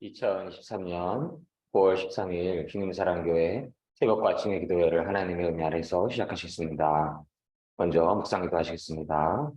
2023년 9월 13일 주님사랑교회 새벽과 아침의 기도회를 하나님의 은혜 아래서 시작하셨습니다. 먼저 묵상 기도하시겠습니다.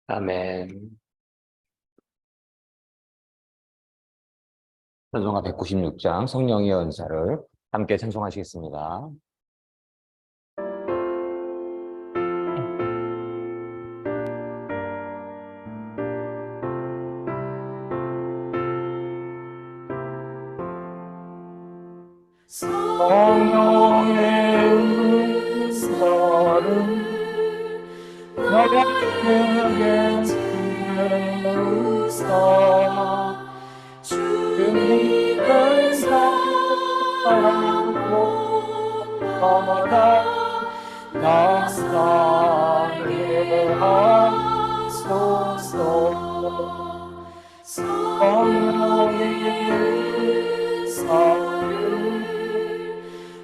아멘. 찬송가 196장 성령의 은사를 함께 찬송하시겠습니다. 성령의 은사를 나에게 주소서. 주님을 사랑하고 나사게 하소서. 성령의 은사를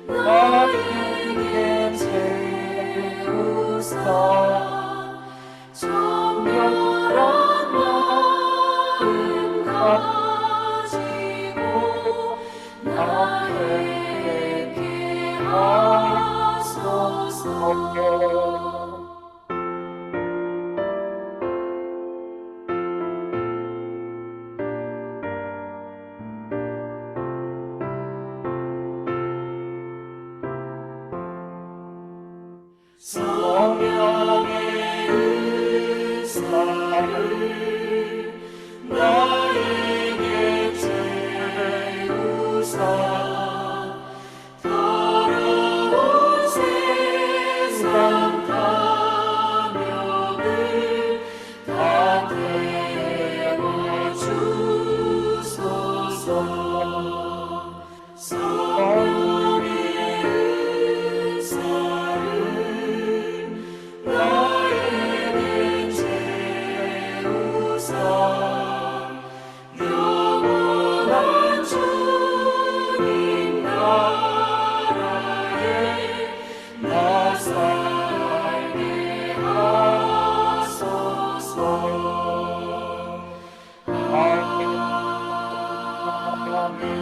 나에게 주소서. 정결한 마음 가지고 나에게 하소서. 성령의 은사를 나에게 주소서. 더러운 세상 탐욕을 다 태워주소서. 성령의 나에게 채우사. 영원한 주님 나라에 나 살게 하소서. 아멘.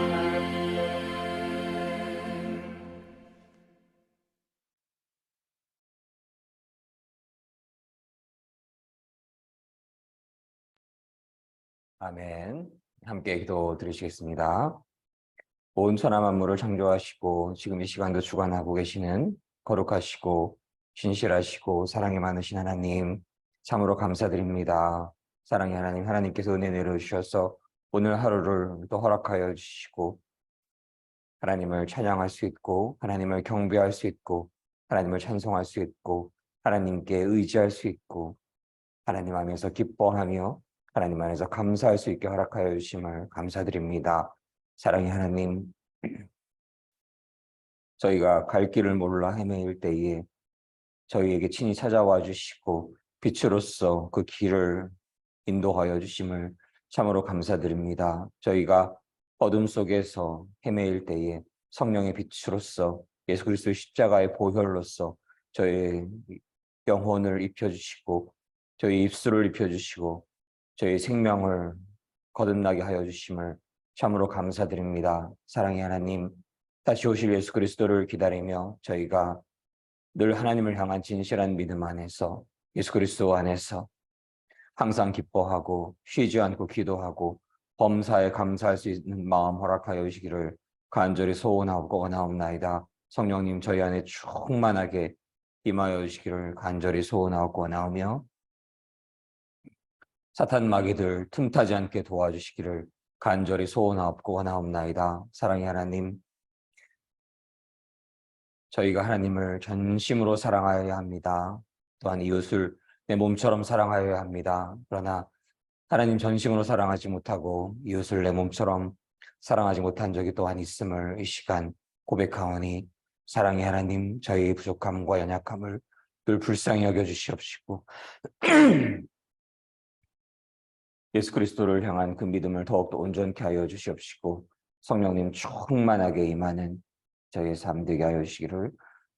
아멘. 함께 기도 드리시겠습니다. 온 천하 만물을 창조하시고 지금 이 시간도 주관하고 계시는 거룩하시고 신실하시고 사랑이 많으신 하나님, 참으로 감사드립니다. 사랑의 하나님, 하나님께서 은혜 내려주셔서 오늘 하루를 또 허락하여 주시고 하나님을 찬양할 수 있고 하나님을 경배할 수 있고 하나님을 찬송할 수 있고 하나님께 의지할 수 있고 하나님 안에서 기뻐하며 하나님 안에서 감사할 수 있게 허락하여 주심을 감사드립니다. 사랑의 하나님, 저희가 갈 길을 몰라 헤매일 때에 저희에게 친히 찾아와 주시고 빛으로서 그 길을 인도하여 주심을 참으로 감사드립니다. 저희가 어둠 속에서 헤매일 때에 성령의 빛으로서 예수 그리스도의 십자가의 보혈로서 저희의 영혼을 입혀주시고 저희 입술을 입혀주시고 저희 생명을 거듭나게 하여 주심을 참으로 감사드립니다. 사랑의 하나님, 다시 오실 예수 그리스도를 기다리며 저희가 늘 하나님을 향한 진실한 믿음 안에서 예수 그리스도 안에서 항상 기뻐하고 쉬지 않고 기도하고 범사에 감사할 수 있는 마음 허락하여 주시기를 간절히 소원하옵나이다. 성령님 저희 안에 충만하게 임하여 주시기를 간절히 소원하옵나오며 사탄 마귀들 틈타지 않게 도와주시기를 간절히 소원하옵나이다. 사랑의 하나님, 저희가 하나님을 전심으로 사랑하여야 합니다. 또한 이웃을 내 몸처럼 사랑하여야 합니다. 그러나 하나님 전심으로 사랑하지 못하고 이웃을 내 몸처럼 사랑하지 못한 적이 또한 있음을 이 시간 고백하오니 사랑의 하나님, 저희의 부족함과 연약함을 늘 불쌍히 여겨주시옵시고 예수 그리스도를 향한 그 믿음을 더욱더 온전케 하여 주시옵시고 성령님 충만하게 임하는 저희의 삶 되게 하여 주시기를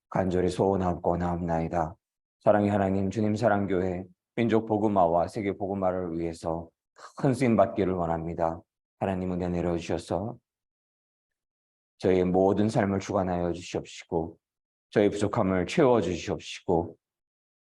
간절히 소원하옵나이다. 사랑의 하나님, 주님 사랑교회 민족 복음화와 세계 복음화를 위해서 큰 쓰임 받기를 원합니다. 하나님 은혜 내려주셔서 저희의 모든 삶을 주관하여 주시옵시고 저희 부족함을 채워 주시옵시고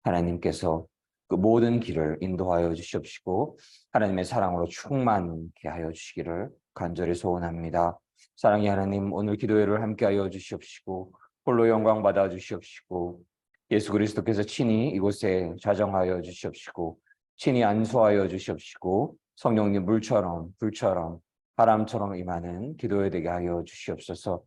하나님께서 그 모든 길을 인도하여 주시옵시고 하나님의 사랑으로 충만케 하여 주시기를 간절히 소원합니다. 사랑의 하나님, 오늘 기도회를 함께하여 주시옵시고 홀로 영광 받아 주시옵시고 예수 그리스도께서 친히 이곳에 좌정하여 주시옵시고 친히 안수하여 주시옵시고 성령님 물처럼 불처럼 바람처럼 임하는 기도회 되게 하여 주시옵소서.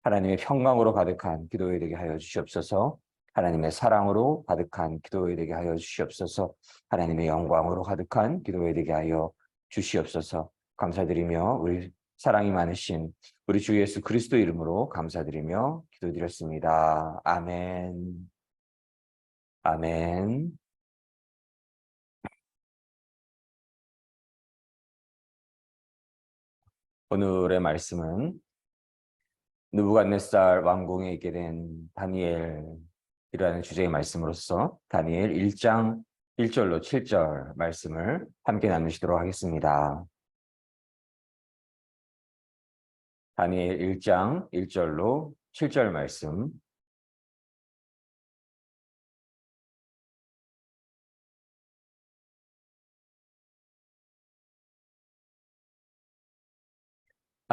하나님의 평강으로 가득한 기도회 되게 하여 주시옵소서. 하나님의 사랑으로 가득한 기도회 되게 하여 주시옵소서. 하나님의 영광으로 가득한 기도회 되게 하여 주시옵소서. 감사드리며 우리 사랑이 많으신 우리 주 예수 그리스도 이름으로 감사드리며 기도드렸습니다. 아멘. 아멘. 오늘의 말씀은 느부갓네살 왕궁에 있게 된 다니엘이라는 주제의 말씀으로서 다니엘 1장 1절로 7절 말씀을 함께 나누시도록 하겠습니다. 다니엘 1장 1절로 7절 말씀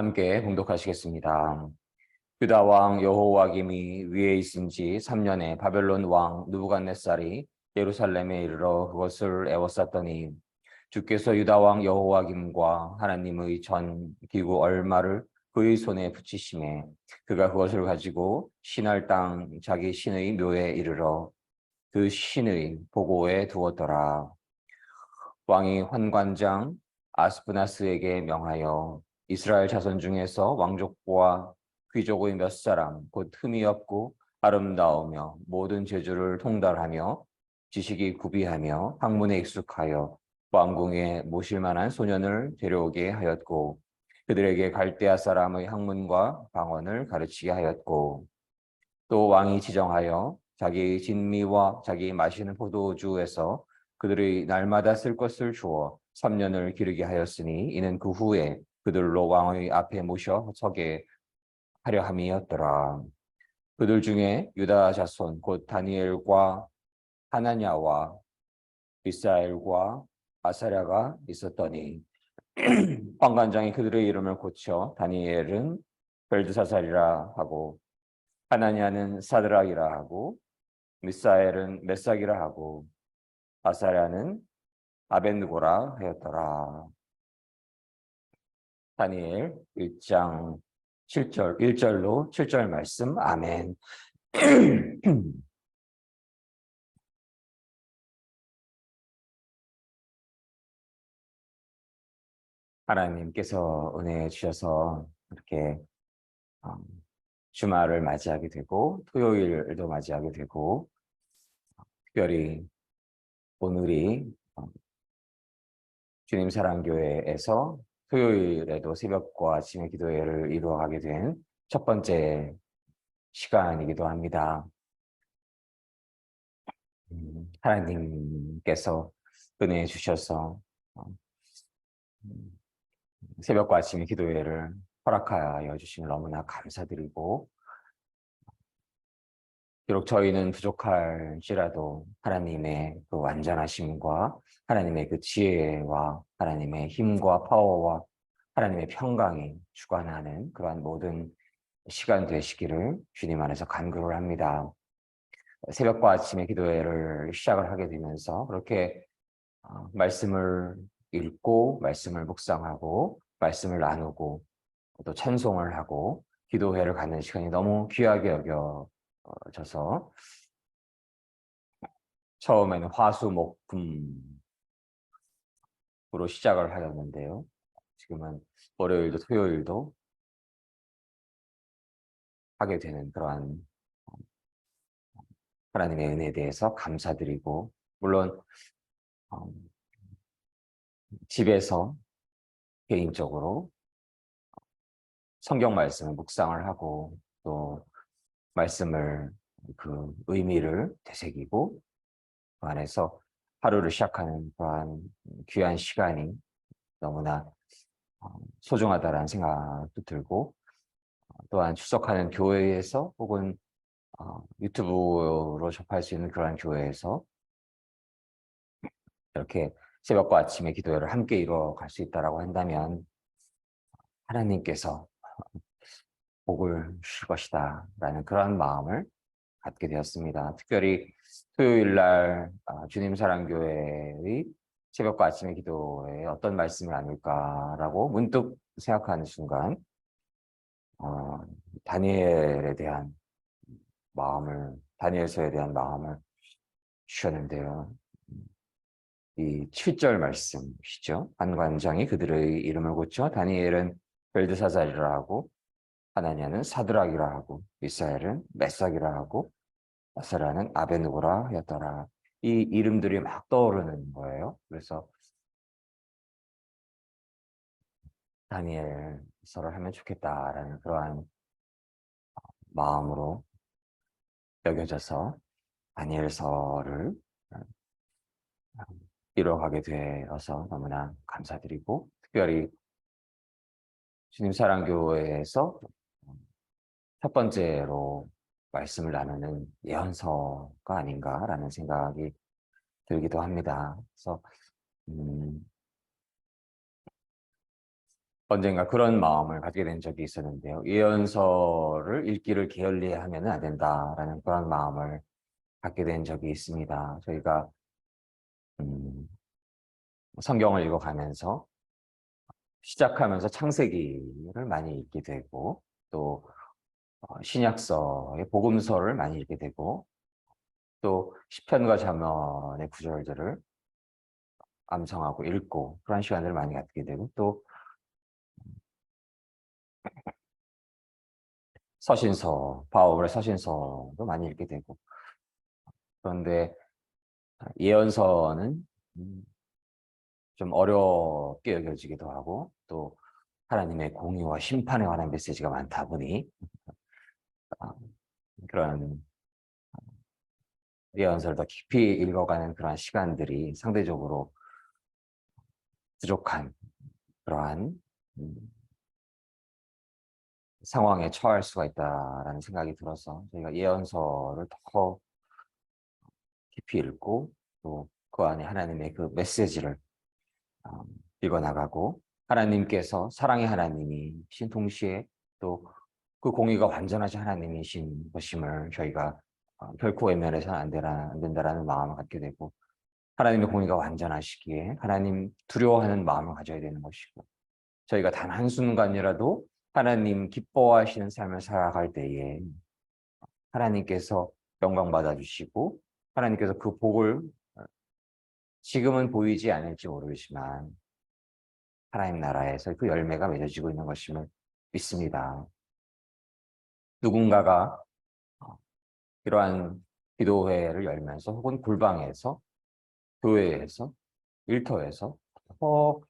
함께 봉독하시겠습니다. 유다 왕 여호와김이 위에 있은 지 3년에 바벨론 왕 느부갓네살이 예루살렘에 이르러 그것을 에워쌌더니 주께서 유다 왕 여호와김과 하나님의 전 기구 얼마를 그의 손에 붙이심에 그가 그것을 가지고 신할 땅 자기 신의 묘에 이르러 그 신의 보고에 두었더라. 왕이 환관장 아스프나스에게 명하여 이스라엘 자손 중에서 왕족과 귀족의 몇 사람 곧 흠이 없고 아름다우며 모든 재주를 통달하며 지식이 구비하며 학문에 익숙하여 왕궁에 모실 만한 소년을 데려오게 하였고 그들에게 갈대아 사람의 학문과 방언을 가르치게 하였고 또 왕이 지정하여 자기 진미와 자기 마시는 포도주에서 그들의 날마다 쓸 것을 주어 3년을 기르게 하였으니 이는 그 후에 그들로 왕의 앞에 모셔 서게 하려 함이었더라. 그들 중에 유다 자손 곧 다니엘과 하나냐와 미사엘과 아사랴가 있었더니 환관장이 그들의 이름을 고쳐 다니엘은 벨드사살이라 하고 하나냐는 사드락이라 하고 미사엘은 메삭이라 하고 아사랴는 아벤느고라 하였더라. 다니엘 1장 7절 1절로 7절 말씀. 아멘. 하나님께서 은혜 주셔서 이렇게 주말을 맞이하게 되고 토요일도 맞이하게 되고 특별히 오늘이 주님 사랑교회에서 토요일에도 새벽과 아침의 기도회를 이루어가게 된 첫 번째 시간이기도 합니다. 하나님께서 은혜 주셔서 새벽과 아침의 기도회를 허락하여 주시면 너무나 감사드리고 비록 저희는 부족할지라도 하나님의 그 완전하심과 하나님의 그 지혜와 하나님의 힘과 파워와 하나님의 평강이 주관하는 그러한 모든 시간 되시기를 주님 안에서 간구를 합니다. 새벽과 아침에 기도회를 시작을 하게 되면서 그렇게 말씀을 읽고 말씀을 묵상하고 말씀을 나누고 또 찬송을 하고 기도회를 갖는 시간이 너무 귀하게 여겨져서 처음에는 화수목금으로 시작을 하였는데요. 지금은 월요일도 토요일도 하게 되는 그러한 하나님의 은혜에 대해서 감사드리고, 물론 집에서 개인적으로 성경 말씀을 묵상을 하고 또 말씀을 그 의미를 되새기고 그 안에서 하루를 시작하는 그러한 귀한 시간이 너무나 소중하다라는 생각도 들고, 또한 출석하는 교회에서 혹은 유튜브로 접할 수 있는 그러한 교회에서 이렇게 새벽과 아침에 기도회를 함께 이루어갈 수 있다라고 한다면 하나님께서 복을 주실 것이다 라는 그러한 마음을 갖게 되었습니다. 특별히 토요일 날 주님 사랑교회의 새벽과 아침의 기도에 어떤 말씀을 나눌까라고 문득 생각하는 순간 다니엘에 대한 다니엘서에 대한 마음을 주셨는데요. 이 7절 말씀이시죠. 한관장이 그들의 이름을 고쳐 다니엘은 벨드사살이라 하고 하나냐는 사드락이라 하고 미사엘은 메삭이라 하고 아사라는 아베누고라 하였더라. 이 이름들이 막 떠오르는 거예요. 그래서 다니엘서를 하면 좋겠다라는 그러한 마음으로 여겨져서 다니엘서를 이뤄가게 되어서 너무나 감사드리고, 특별히 주님 사랑교회에서 첫 번째로 말씀을 나누는 예언서가 아닌가라는 생각이 들기도 합니다. 그래서 언젠가 그런 마음을 갖게 된 적이 있었는데요. 예언서를 읽기를 게을리하면 안 된다라는 그런 마음을 갖게 된 적이 있습니다. 저희가 성경을 읽어가면서 시작하면서 창세기를 많이 읽게 되고 또 신약서의 복음서를 많이 읽게 되고 또 시편과 잠언의 구절들을 암송하고 읽고 그런 시간들을 많이 갖게 되고 또 서신서, 바울의 서신서도 많이 읽게 되고, 그런데 예언서는 좀 어렵게 여겨지기도 하고 또 하나님의 공의와 심판에 관한 메시지가 많다 보니 그런 예언서를 더 깊이 읽어가는 그러한 시간들이 상대적으로 부족한 그러한 상황에 처할 수가 있다라는 생각이 들어서 저희가 예언서를 더 깊이 읽고 또 그 안에 하나님의 그 메시지를 읽어나가고, 하나님께서 사랑의 하나님이신 동시에 또 그 공의가 완전하신 하나님이신 것임을 저희가 결코 외면해서는 안 된다라는 마음을 갖게 되고, 하나님의 공의가 완전하시기에 하나님 두려워하는 마음을 가져야 되는 것이고, 저희가 단 한순간이라도 하나님 기뻐하시는 삶을 살아갈 때에 하나님께서 영광 받아주시고 하나님께서 그 복을 지금은 보이지 않을지 모르지만 하나님 나라에서 그 열매가 맺어지고 있는 것임을 믿습니다. 누군가가 이러한 기도회를 열면서 혹은 골방에서, 교회에서, 일터에서 더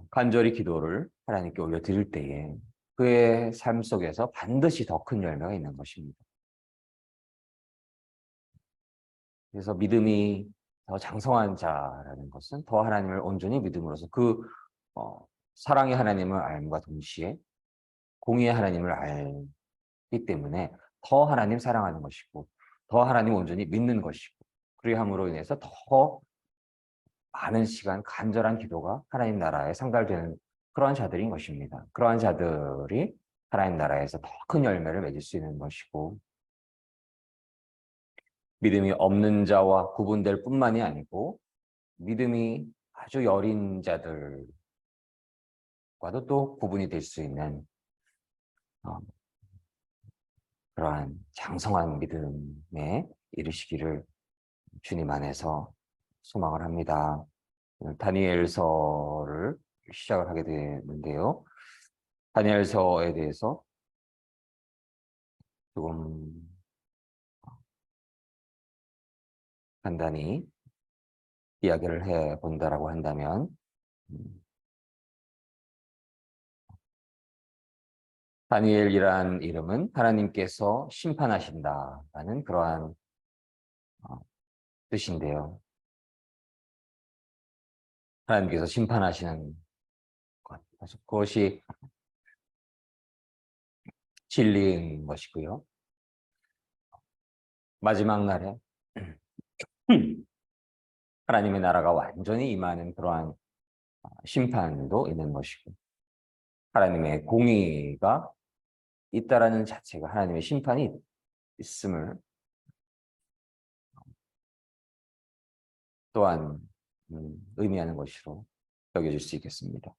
간절히 기도를 하나님께 올려드릴 때에 그의 삶 속에서 반드시 더 큰 열매가 있는 것입니다. 그래서 믿음이 더 장성한 자라는 것은 더 하나님을 온전히 믿음으로써 그 사랑의 하나님을 알음과 동시에 공의의 하나님을 알기 때문에 더 하나님 사랑하는 것이고 더 하나님 온전히 믿는 것이고, 그리함으로 인해서 더 많은 시간 간절한 기도가 하나님 나라에 상달되는 그러한 자들인 것입니다. 그러한 자들이 하나님 나라에서 더 큰 열매를 맺을 수 있는 것이고, 믿음이 없는 자와 구분될 뿐만이 아니고 믿음이 아주 여린 자들과도 또 구분이 될 수 있는 그러한 장성한 믿음에 이르시기를 주님 안에서 소망을 합니다. 오늘 다니엘서를 시작을 하게 되는데요. 다니엘서에 대해서 조금 간단히 이야기를 해 본다라고 한다면, 다니엘이란 이름은 하나님께서 심판하신다라는 그러한 뜻인데요. 하나님께서 심판하시는 것, 그것이 진리인 것이고요. 마지막 날에 하나님의 나라가 완전히 임하는 그러한 심판도 있는 것이고, 하나님의 공의가 있다라는 자체가 하나님의 심판이 있음을 또한 의미하는 것으로 여겨질 수 있겠습니다.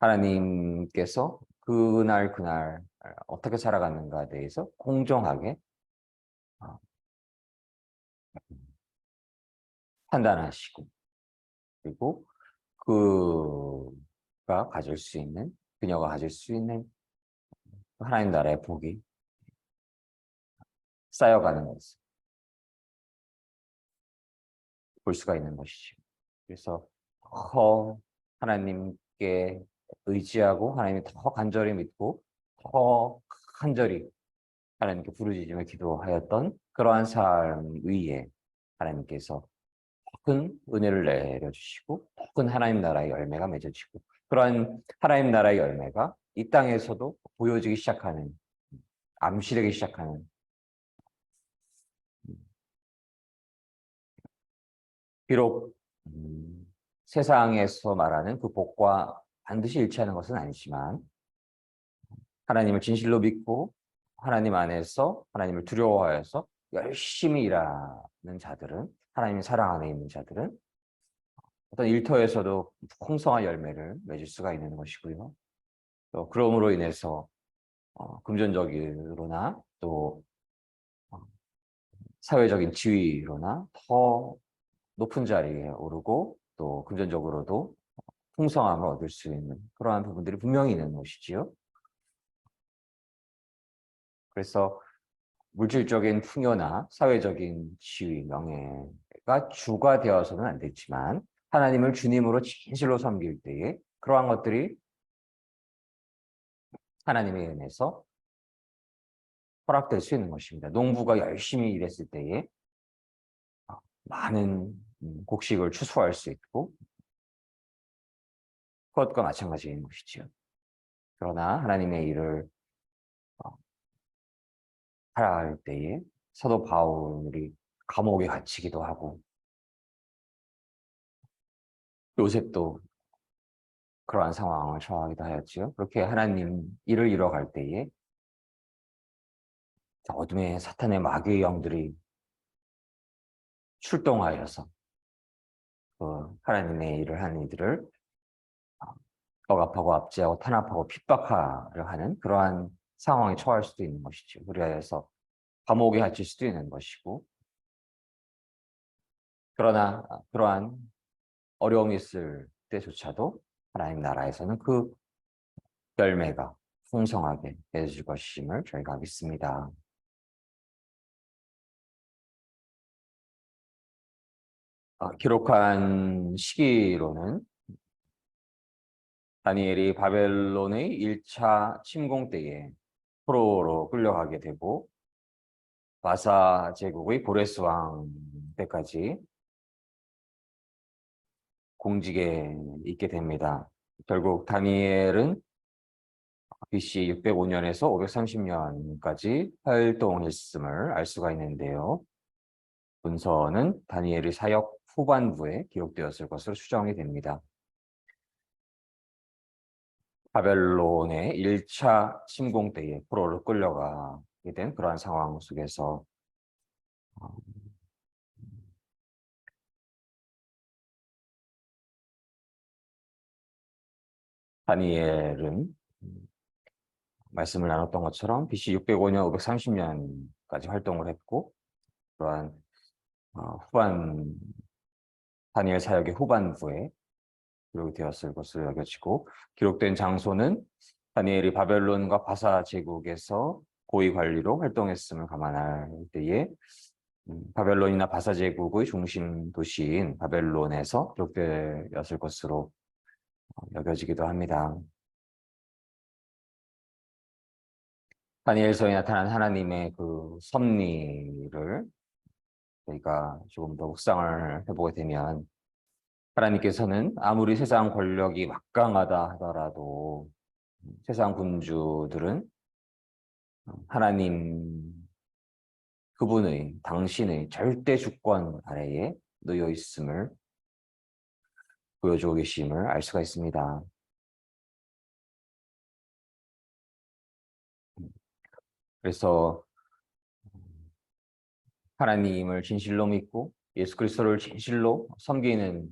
하나님께서 그날 어떻게 살아가는가에 대해서 공정하게 판단하시고, 그리고 그녀가 가질 수 있는 하나님 나라의 복이 쌓여가는 것을 볼 수가 있는 것이죠. 그래서 더 하나님께 의지하고 하나님을 더 간절히 믿고 더 간절히 하나님께 부르짖으며 기도하였던 그러한 삶 위에 하나님께서 큰 은혜를 내려주시고 더 큰 하나님 나라의 열매가 맺어지고, 그러한 하나님 나라의 열매가 이 땅에서도 보여지기 시작하는, 암시되기 시작하는, 비록 세상에서 말하는 그 복과 반드시 일치하는 것은 아니지만, 하나님을 진실로 믿고 하나님 안에서 하나님을 두려워하여서 열심히 일하는 자들은, 하나님의 사랑 안에 있는 자들은 어떤 일터에서도 풍성한 열매를 맺을 수가 있는 것이고요. 또 그러므로 인해서 금전적으로나 또 사회적인 지위로나 더 높은 자리에 오르고 또 금전적으로도 풍성함을 얻을 수 있는 그러한 부분들이 분명히 있는 것이지요. 그래서 물질적인 풍요나 사회적인 지위, 명예가 주가 되어서는 안 되지만, 하나님을 주님으로 진실로 섬길 때에 그러한 것들이 하나님의 은혜에서 허락될 수 있는 것입니다. 농부가 열심히 일했을 때에 많은 곡식을 추수할 수 있고, 그것과 마찬가지인 것이지요. 그러나 하나님의 일을 하라 할 때에 사도 바울이 감옥에 갇히기도 하고, 요셉도 그러한 상황을 처하기도 하였지요. 그렇게 하나님 일을 이뤄갈 때에 어둠의 사탄의 마귀의 영들이 출동하여서 그 하나님의 일을 하는 이들을 억압하고 압제하고 탄압하고 핍박하려 하는 그러한 상황에 처할 수도 있는 것이죠. 그래서 감옥에 갇힐 수도 있는 것이고, 그러나 그러한 어려움이 있을 때조차도 하나님 나라에서는 그 열매가 풍성하게 맺어질 것임을 저희가 믿습니다. 기록한 시기로는 다니엘이 바벨론의 1차 침공 때에 포로로 끌려가게 되고, 바사 제국의 고레스 왕 때까지 공직에 있게 됩니다. 결국 다니엘은 BC 605년에서 530년까지 활동했음을 알 수가 있는데요. 문서는 다니엘의 사역 후반부에 기록되었을 것으로 추정이 됩니다. 바벨론의 1차 침공 때에 포로로 끌려가게 된 그러한 상황 속에서 어, 다니엘은 말씀을 나눴던 것처럼 BC 605년, 530년까지 활동을 했고 그러한 후반 다니엘 사역의 후반부에 기록이 되었을 것으로 여겨지고 기록된 장소는 다니엘이 바벨론과 바사 제국에서 고위 관리로 활동했음을 감안할 때에 바벨론이나 바사 제국의 중심 도시인 바벨론에서 기록되었을 것으로 여겨지기도 합니다. 다니엘서에 나타난 하나님의 그 섭리를 저희가 조금 더 묵상을 해보게 되면 하나님께서는 아무리 세상 권력이 막강하다 하더라도 세상 군주들은 하나님 그분의 당신의 절대 주권 아래에 놓여 있음을 보여주고 계심을 알 수가 있습니다. 그래서 하나님을 진실로 믿고 예수 그리스도를 진실로 섬기는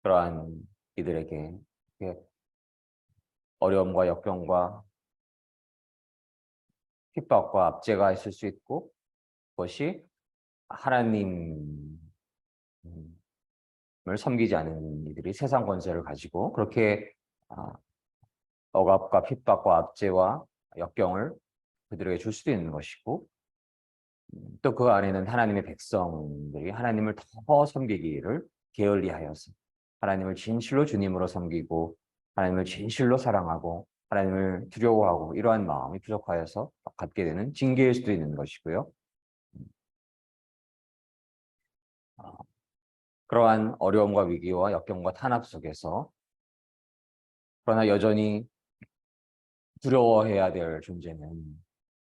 그러한 이들에게 어려움과 역경과 핍박과 압제가 있을 수 있고 그것이 하나님을 섬기지 않은 이들이 세상 권세를 가지고 그렇게 억압과 핍박과 압제와 역경을 그들에게 줄 수도 있는 것이고 또 그 안에는 하나님의 백성들이 하나님을 더 섬기기를 게을리하여서 하나님을 진실로 주님으로 섬기고 하나님을 진실로 사랑하고 하나님을 두려워하고 이러한 마음이 부족하여서 갖게 되는 징계일 수도 있는 것이고요. 그러한 어려움과 위기와 역경과 탄압 속에서 그러나 여전히 두려워해야 될 존재는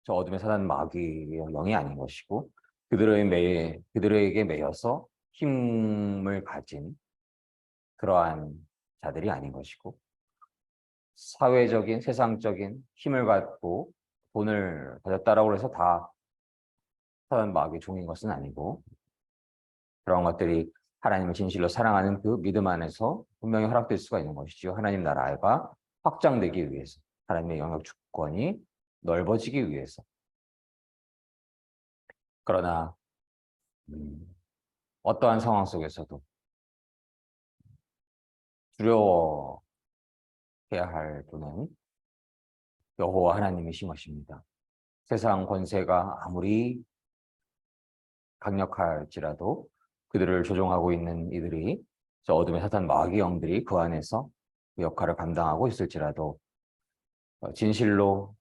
저 어둠의 사단 마귀의 영이 아닌 것이고 그들에게 매여서 힘을 가진 그러한 자들이 아닌 것이고 사회적인 세상적인 힘을 갖고 돈을 가졌다라고 해서 다 사단 마귀의 종인 것은 아니고 그런 것들이 하나님을 진실로 사랑하는 그 믿음 안에서 분명히 허락될 수가 있는 것이죠. 하나님 나라가 확장되기 위해서 하나님의 영역 주권이 넓어지기 위해서 그러나 어떠한 상황 속에서도 두려워해야 할 분은 여호와 하나님이신 것입니다. 세상 권세가 아무리 강력할지라도 그들을 조종하고 있는 이들이 저 어둠의 사탄 마귀 영들이 그 안에서 그 역할을 감당하고 있을지라도 진실로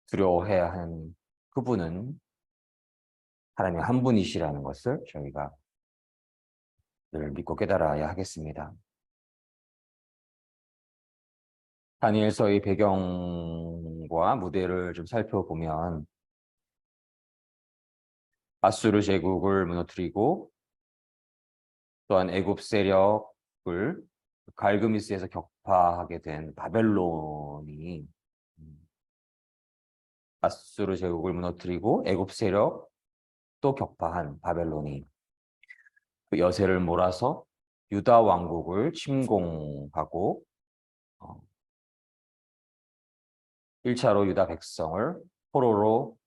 두려워해야 하는 그분은 하나님 한 분이시라는 것을 저희가 늘 믿고 깨달아야 하겠습니다. 다니엘서의 배경과 무대를 좀 살펴보면 아수르 제국을 무너뜨리고 또한 애굽 세력을 갈그미스에서 격파하게 된 바벨론이 아수르 제국을 무너뜨리고 애굽 세력 또 격파한 바벨론이 그 여세를 몰아서 유다 왕국을 침공하고 1차로 유다 백성을 포로로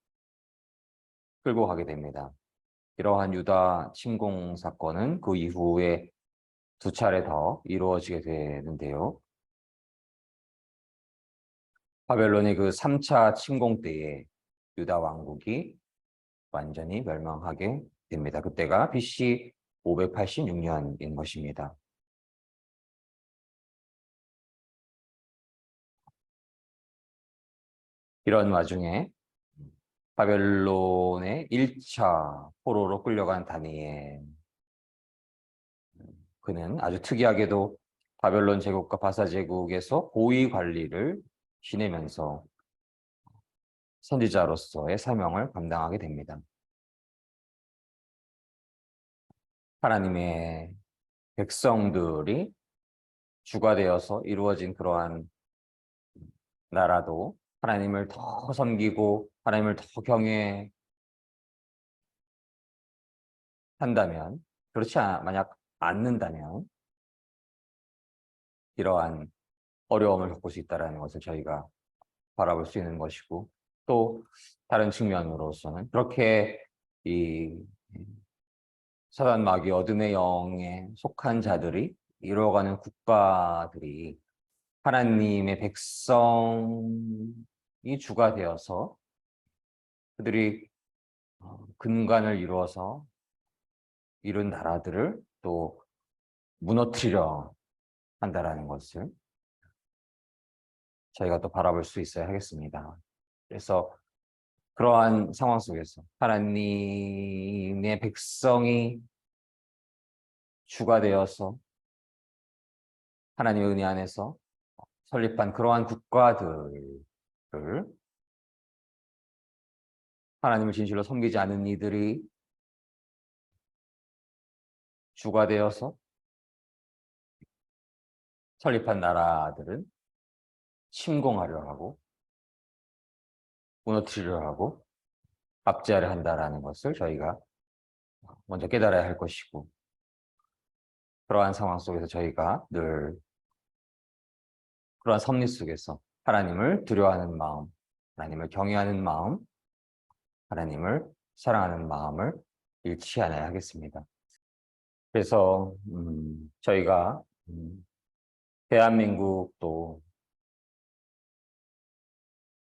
끌고 가게 됩니다. 이러한 유다 침공 사건은 그 이후에 두 차례 더 이루어지게 되는데요. 바벨론의 그 3차 침공 때에 유다 왕국이 완전히 멸망하게 됩니다. 그때가 BC 586년인 것입니다. 이런 와중에 바벨론의 1차 포로로 끌려간 다니엘 그는 아주 특이하게도 바벨론 제국과 바사 제국에서 고위 관리를 지내면서 선지자로서의 사명을 감당하게 됩니다. 하나님의 백성들이 주가 되어서 이루어진 그러한 나라도 하나님을 더 섬기고 하나님을 더 경외한다면, 그렇지 만약 않는다면 이러한 어려움을 겪을 수 있다는 것을 저희가 바라볼 수 있는 것이고, 또 다른 측면으로서는 그렇게 이 사단 마귀 어둠의 영에 속한 자들이 이루어가는 국가들이 하나님의 백성이 주가 되어서 그들이 근간을 이루어서 이룬 나라들을 또 무너뜨리려 한다라는 것을 저희가 또 바라볼 수 있어야 하겠습니다. 그래서 그러한 상황 속에서 하나님의 백성이 주가 되어서 하나님의 은혜 안에서 설립한 그러한 국가들을 하나님을 진실로 섬기지 않은 이들이 주가 되어서 설립한 나라들은 침공하려 하고 무너뜨리려 하고 압제하려 한다라는 것을 저희가 먼저 깨달아야 할 것이고, 그러한 상황 속에서 저희가 늘 그러한 섭리 속에서 하나님을 두려워하는 마음, 하나님을 경외하는 마음, 하나님을 사랑하는 마음을 잃지 않아야 하겠습니다. 그래서 저희가 대한민국도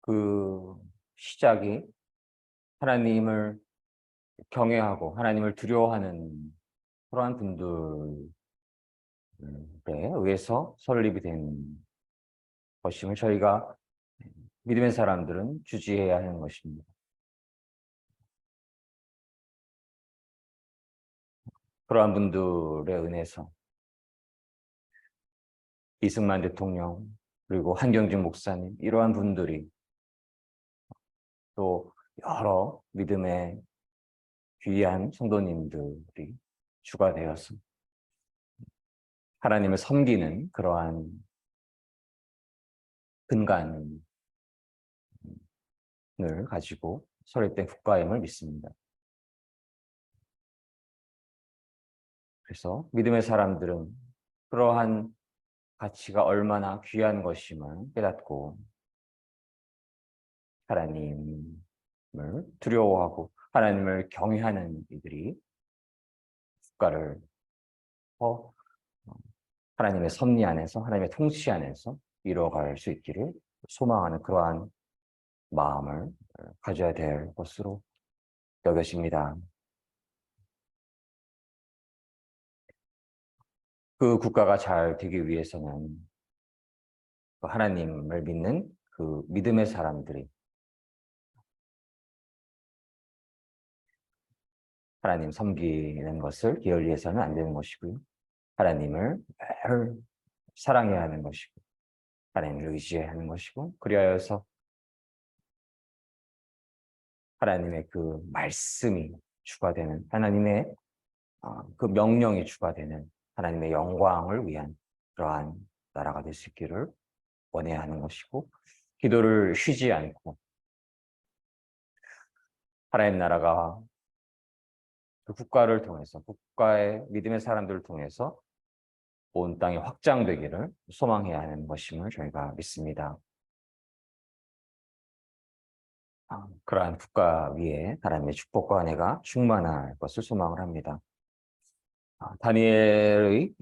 그 시작이 하나님을 경외하고 하나님을 두려워하는 그러한 분들에 의해서 설립이 된 것임을 저희가 믿음의 사람들은 주지해야 하는 것입니다. 그러한 분들에 은해서 이승만 대통령, 그리고 한경직 목사님, 이러한 분들이 또 여러 믿음의 귀한 성도님들이 주가 되어서 하나님을 섬기는 그러한 근간을 가지고 설립된 국가임을 믿습니다. 그래서 믿음의 사람들은 그러한 가치가 얼마나 귀한 것임을 깨닫고 하나님을 두려워하고 하나님을 경외하는 이들이 국가를 더 하나님의 섭리 안에서, 하나님의 통치 안에서 이루어갈 수 있기를 소망하는 그러한 마음을 가져야 될 것으로 여겨집니다. 그 국가가 잘 되기 위해서는 하나님을 믿는 그 믿음의 사람들이 하나님 섬기는 것을 게을리해서는 안 되는 것이고요. 하나님을 늘 사랑해야 하는 것이고 하나님을 의지해야 하는 것이고, 그리하여서 하나님의 그 말씀이 주가 되는, 하나님의 그 명령이 주가 되는 하나님의 영광을 위한 그러한 나라가 될 수 있기를 원해야 하는 것이고, 기도를 쉬지 않고 하나님 나라가 그 국가를 통해서, 국가의 믿음의 사람들을 통해서 온 땅이 확장되기를 소망해야 하는 것임을 저희가 믿습니다. 그러한 국가 위에 하나님의 축복과 은혜가 충만할 것을 소망을 합니다. 다니엘의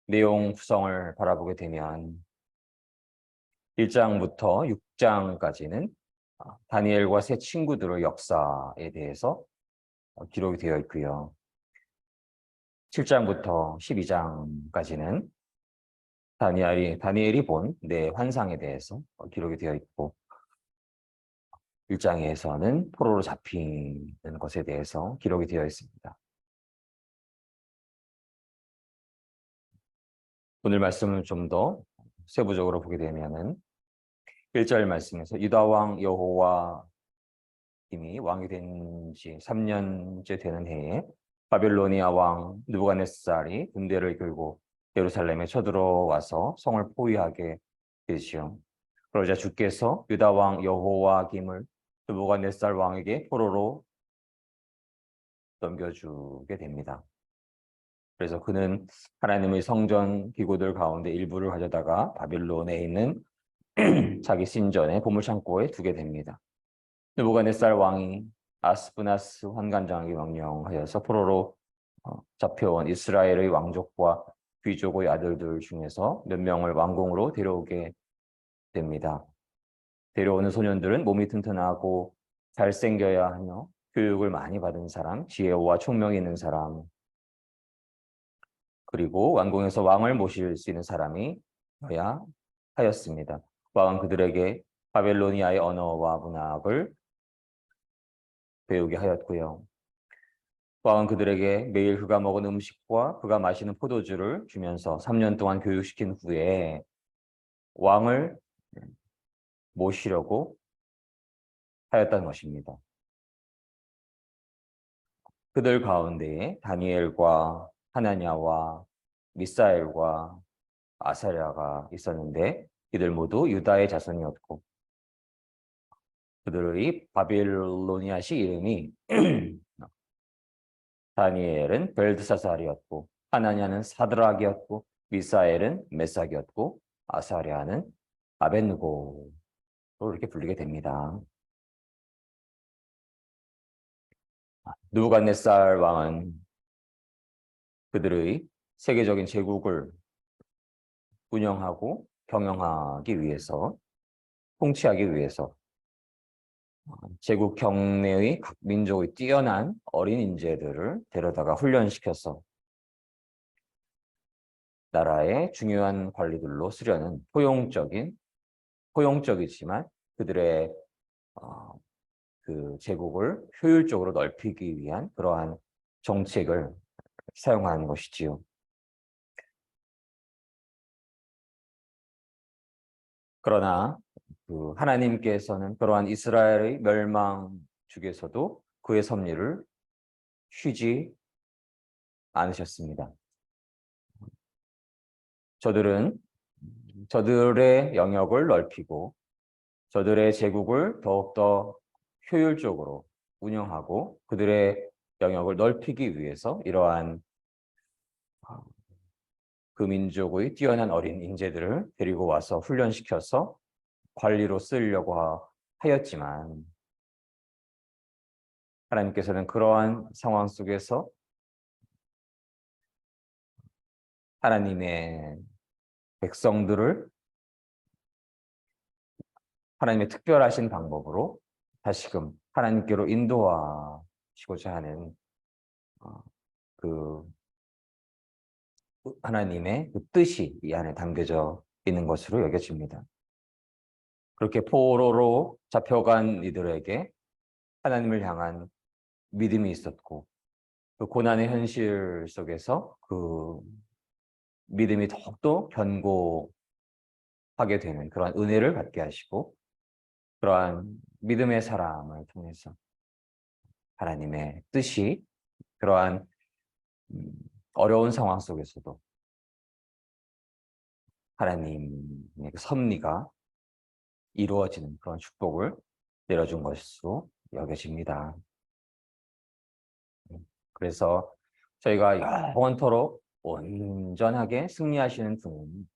내용 구성을 바라보게 되면 1장부터 6장까지는 다니엘과 세 친구들의 역사에 대해서 기록이 되어 있고요. 7장부터 12장까지는 다니엘이 본 네 환상에 대해서 기록이 되어 있고, 1장에서는 포로로 잡히는 것에 대해서 기록이 되어 있습니다. 오늘 말씀을 좀 더 세부적으로 보게 되면은 1절 말씀에서 유다 왕 여호와임이 왕이 된 지 3년째 되는 해에 바빌로니아 왕 느부갓네살이 군대를 이끌고 예루살렘에 쳐들어와서 성을 포위하게 되지요. 그러자 주께서 유다 왕 여호와김을 느부갓네살 왕에게 포로로 넘겨주게 됩니다. 그래서 그는 하나님의 성전 기구들 가운데 일부를 가져다가 바빌론에 있는 자기 신전의 보물창고에 두게 됩니다. 느부갓네살 왕이 아스푸나스 환관장에게 명령하여서 포로로 잡혀온 이스라엘의 왕족과 귀족의 아들들 중에서 몇 명을 왕궁으로 데려오게 됩니다. 데려오는 소년들은 몸이 튼튼하고 잘생겨야 하며 교육을 많이 받은 사람, 지혜와 총명이 있는 사람, 그리고 왕궁에서 왕을 모실 수 있는 사람이어야 하였습니다. 왕은 그들에게 바벨로니아의 언어와 문학을 배우게 하였고요. 왕은 그들에게 매일 그가 먹은 음식과 그가 마시는 포도주를 주면서 3년 동안 교육시킨 후에 왕을 모시려고 하였다는 것입니다. 그들 가운데에 다니엘과 하나냐와 미사엘과 아사랴가 있었는데 이들 모두 유다의 자손이었고 그들의 바빌로니아식 이름이 다니엘은 벨드사살이었고 하나냐는 사드락이었고 미사엘은 메삭이었고 아사랴는 아벳느고로 이렇게 불리게 됩니다. 느부갓네살 왕은 그들의 세계적인 제국을 운영하고 경영하기 위해서 통치하기 위해서 제국 경내의 각 민족의 뛰어난 어린 인재들을 데려다가 훈련시켜서 나라의 중요한 관리들로 쓰려는 포용적이지만 그들의 그 제국을 효율적으로 넓히기 위한 그러한 정책을 사용하는 것이지요. 그러나 그 하나님께서는 그러한 이스라엘의 멸망 중에서도 그의 섭리를 쉬지 않으셨습니다. 저들의 영역을 넓히고 저들의 제국을 더욱더 효율적으로 운영하고 그들의 영역을 넓히기 위해서 이러한 그 민족의 뛰어난 어린 인재들을 데리고 와서 훈련시켜서 관리로 쓰려고 하였지만 하나님께서는 그러한 상황 속에서 하나님의 백성들을 하나님의 특별하신 방법으로 다시금 하나님께로 인도하시고자 하는 그 하나님의 그 뜻이 이 안에 담겨져 있는 것으로 여겨집니다. 그렇게 포로로 잡혀간 이들에게 하나님을 향한 믿음이 있었고 그 고난의 현실 속에서 그 믿음이 더욱더 견고하게 되는 그러한 은혜를 받게 하시고 그러한 믿음의 사람을 통해서 하나님의 뜻이 그러한 어려운 상황 속에서도 하나님의 그 섭리가 이루어지는 그런 축복을 내려준 것으로 여겨집니다. 그래서 저희가 영원토록 온전하게 승리하시는 분은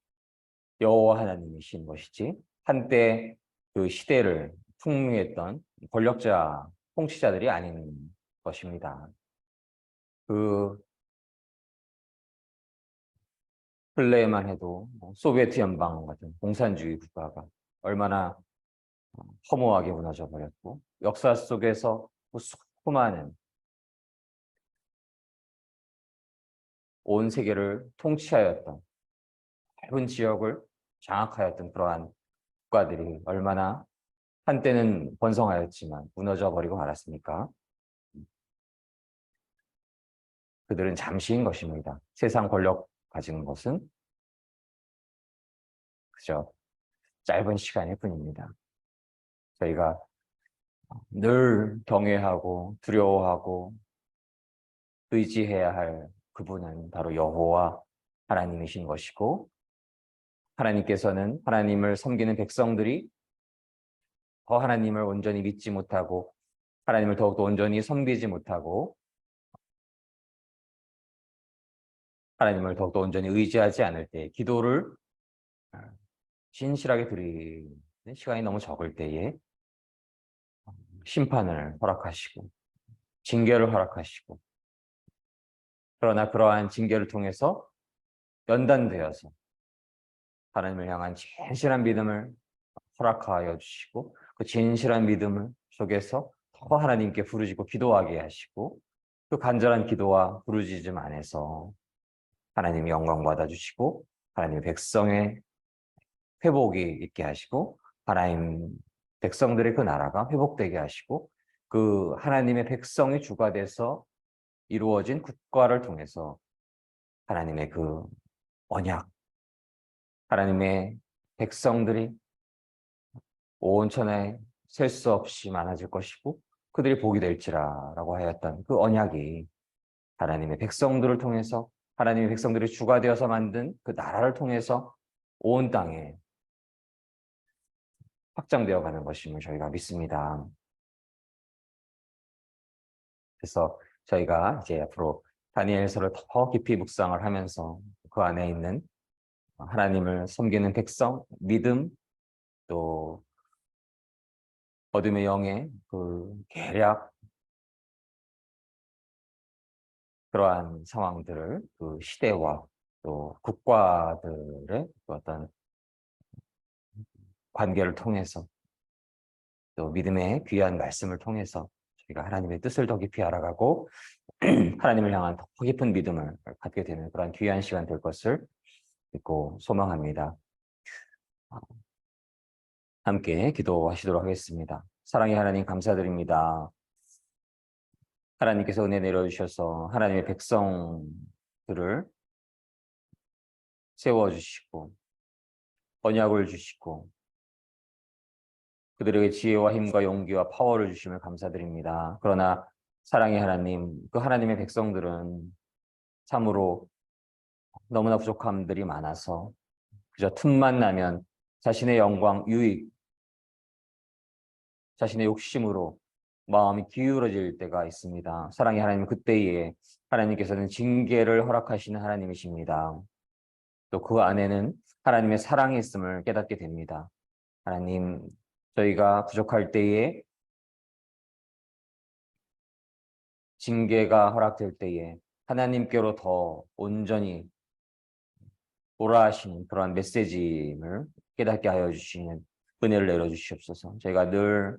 여호와 하나님이신 것이지 한때 그 시대를 풍미했던 권력자, 통치자들이 아닌 것입니다. 그 근래에만 해도 소비에트 연방 같은 공산주의 국가가 얼마나 허무하게 무너져 버렸고 역사 속에서 수많은 온 세계를 통치하였던 짧은 지역을 장악하였던 그러한 국가들이 얼마나 한때는 번성하였지만 무너져 버리고 말았습니까? 그들은 잠시인 것입니다. 세상 권력 가진 것은 그저 짧은 시간일 뿐입니다. 저희가 늘 경외하고 두려워하고 의지해야 할 그분은 바로 여호와 하나님이신 것이고, 하나님께서는 하나님을 섬기는 백성들이 더 하나님을 온전히 믿지 못하고 하나님을 더욱더 온전히 섬기지 못하고 하나님을 더욱더 온전히 의지하지 않을 때, 기도를 진실하게 드리는 시간이 너무 적을 때에 심판을 허락하시고 징계를 허락하시고, 그러나 그러한 징계를 통해서 연단되어서 하나님을 향한 진실한 믿음을 허락하여 주시고, 그 진실한 믿음을 속에서 더 하나님께 부르짖고 기도하게 하시고, 그 간절한 기도와 부르짖음 안에서 하나님이 영광 받아주시고 하나님의 백성의 회복이 있게 하시고, 하나님 백성들의 그 나라가 회복되게 하시고, 그 하나님의 백성이 주가 돼서 이루어진 국가를 통해서 하나님의 그 언약, 하나님의 백성들이 온 천하에 셀 수 없이 많아질 것이고 그들이 복이 될지라라고 하였던 그 언약이 하나님의 백성들을 통해서, 하나님의 백성들이 주가 되어서 만든 그 나라를 통해서 온 땅에 확장되어 가는 것임을 저희가 믿습니다. 그래서 저희가 이제 앞으로 다니엘서를 더 깊이 묵상을 하면서 그 안에 있는 하나님을 섬기는 백성, 믿음, 또 어둠의 영의 그 계략, 그러한 상황들을 그 시대와 또 국가들의 그 어떤 관계를 통해서, 또 믿음의 귀한 말씀을 통해서 저희가 하나님의 뜻을 더 깊이 알아가고 하나님을 향한 더 깊은 믿음을 갖게 되는 그런 귀한 시간 될 것을 믿고 소망합니다. 함께 기도하시도록 하겠습니다. 사랑의 하나님, 감사드립니다. 하나님께서 은혜 내려주셔서 하나님의 백성들을 세워주시고 언약을 주시고 그들에게 지혜와 힘과 용기와 파워를 주심을 감사드립니다. 그러나 사랑의 하나님, 그 하나님의 백성들은 참으로 너무나 부족함들이 많아서 그저 틈만 나면 자신의 영광, 유익, 자신의 욕심으로 마음이 기울어질 때가 있습니다. 사랑의 하나님, 그때에 하나님께서는 징계를 허락하시는 하나님이십니다. 또 그 안에는 하나님의 사랑이 있음을 깨닫게 됩니다. 하나님, 저희가 부족할 때에, 징계가 허락될 때에 하나님께로 더 온전히 돌아가시는 그러한 메시지를 깨닫게 하여 주시는 은혜를 내려주시옵소서. 저희가 늘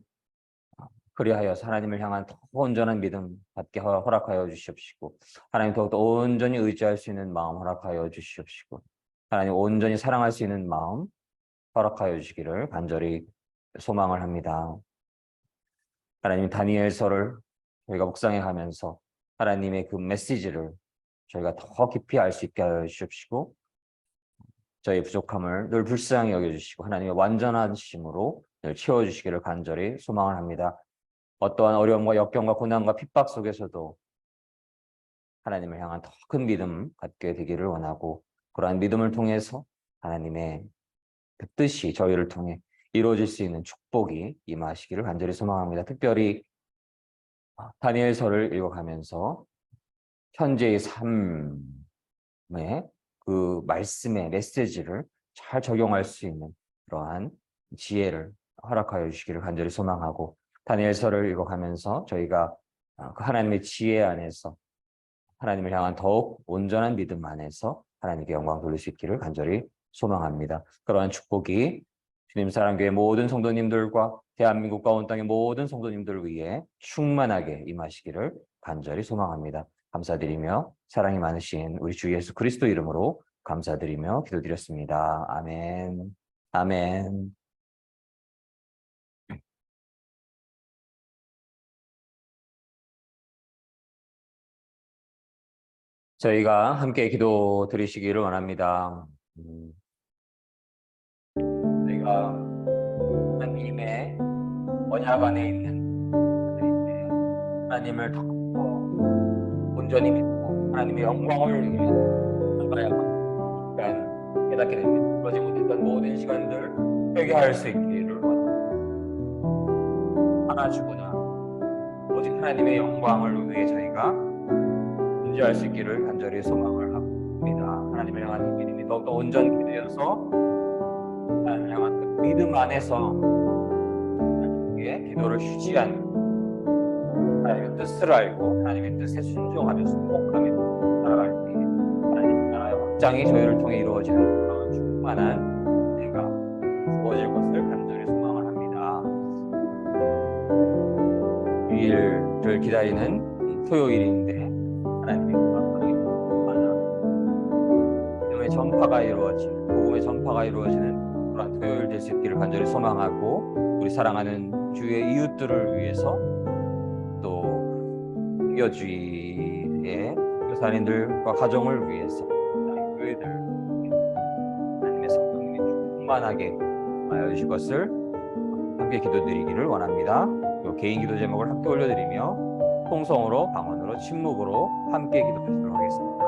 그리하여서 하나님을 향한 더 온전한 믿음 받게 허락하여 주시옵시고, 하나님 더욱더 온전히 의지할 수 있는 마음 허락하여 주시옵시고, 하나님 온전히 사랑할 수 있는 마음 허락하여 주시기를 간절히 소망을 합니다. 하나님, 다니엘서를 저희가 묵상해 가면서 하나님의 그 메시지를 저희가 더 깊이 알 수 있게 하여 주시옵시고, 저희의 부족함을 늘 불쌍히 여겨주시고 하나님의 완전하심으로 늘 채워주시기를 간절히 소망을 합니다. 어떠한 어려움과 역경과 고난과 핍박 속에서도 하나님을 향한 더 큰 믿음 갖게 되기를 원하고, 그러한 믿음을 통해서 하나님의 그 뜻이 저희를 통해 이루어질 수 있는 축복이 임하시기를 간절히 소망합니다. 특별히 다니엘서를 읽어가면서 현재의 삶의 그 말씀의 메시지를 잘 적용할 수 있는 그러한 지혜를 허락하여 주시기를 간절히 소망하고, 다니엘서를 읽어가면서 저희가 그 하나님의 지혜 안에서 하나님을 향한 더욱 온전한 믿음 안에서 하나님께 영광 돌릴 수 있기를 간절히 소망합니다. 그러한 축복이 주님 사랑교회 모든 성도님들과 대한민국과 온 땅의 모든 성도님들을 위해 충만하게 임하시기를 간절히 소망합니다. 감사드리며 사랑이 많으신 우리 주 예수 그리스도 이름으로 감사드리며 기도드렸습니다. 아멘. 아멘. 저희가 함께 기도 드리시기를 원합니다. 저희가 하나님의 언약 안에 있는 분들인데요, 하나님을 더 온전히 믿고 하나님의 영광을 위해 살아야 합니다. 약간 깨닫게 됩니다. 그러지 못했던 모든 시간들 회개할 수 있기를 원합니다. 안아주구나. 오직 하나님의 영광을 위해 저희가 존재할 수 있기를 간절히 소망을 합니다. 하나님을 향한 믿음이 더욱더 온전히 되어서 하나님을 향한 그 믿음 안에서 하나님께 기도를 쉬지 않고 하나님의 뜻을 알고 하나님의 뜻에 순종하며 순복하며 살아갈 때 하나님의 나라의 확장이 저희를 통해 이루어지는 그런 충만한 은혜가 주어질 것을 간절히 소망을 합니다. 주일을 기다리는 토요일인데 하나님의 믿음의 전파가 이루어지는 복음의 전파가 이루어지는 그런 토요일 될 수 있기를 간절히 소망하고 우리 사랑하는 주의 이웃들을 위해서 또 교주의의 교사님들과 가정을 위해서 교회들 하나님의 성령님이 충만하게 하여 주실 것을 함께 기도드리기를 원합니다. 또 개인 기도 제목을 함께 올려드리며 통성으로 방언으로 침묵으로 함께 기도하도록 하겠습니다.